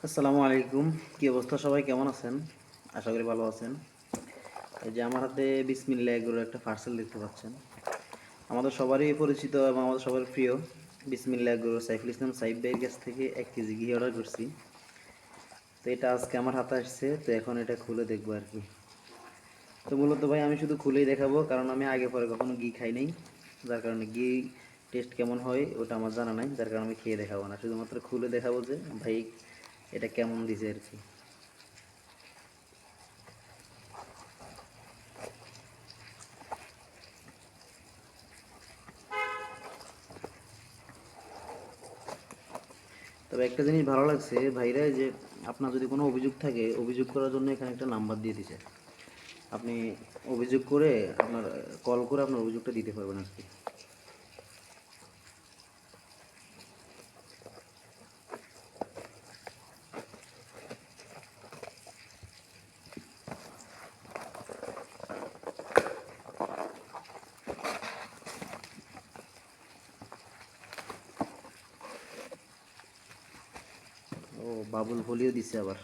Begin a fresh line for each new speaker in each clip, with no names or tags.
আসসালামু আলাইকুম। কি অবস্থা, সবাই কেমন আছেন? আশা করি ভালো আছেন। এই যে আমার হাতে বিসমিল্লাহ এগুলোর একটা পার্সেল দেখতে পাচ্ছেন। আমাদের সবারই পরিচিত এবং আমাদের সবার প্রিয় বিসমিল্লাহ এগুলো সাইফুল ইসলাম সাইফ ভাইয়ের কাছ থেকে 1 কেজি ঘি অর্ডার করছি। তো এটা আজকে আমার হাতে আসছে, তো এখন এটা খুলে দেখবো আর কি। তো মূলত ভাই আমি শুধু খুলেই দেখাবো, কারণ আমি আগে পরে কখনো ঘি খাই নাই, যার কারণে ঘি টেস্ট কেমন হয় ওটা আমার জানা নাই, যার কারণে আমি খেয়ে দেখাবো না, শুধুমাত্র খুলে দেখাবো যে ভাই এটা কেমন দিছে আর কি। তবে একটা জিনিস ভালো লাগছে ভাইরা, যে আপনার যদি কোনো অভিযোগ থাকে, অভিযোগ করার জন্য এখানে একটা নাম্বার দিয়ে দিছে। আপনি অভিযোগ করে আপনার কল করে আপনার অভিযোগটা দিতে পারবেন আর কি। ও, বাবুল বলিও দিছে আবার।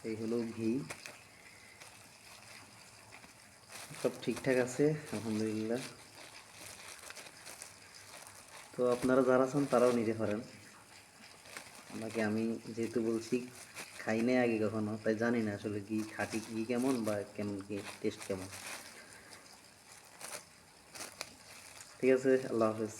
এই হলো ঘি, সব ঠিকঠাক আছে আলহামদুলিল্লাহ। তো আপনারা যারা আছেন তারাও নিতে পারেন। আমাকে আমি যেহেতু বলছি খাই নাই আগে কখনো, তাই জানি না আসলে ঘি খাঁটি ঘি কেমন বা কেমন কি টেস্ট কেমন। ঠিক আছে, আল্লাহ হাফেজ।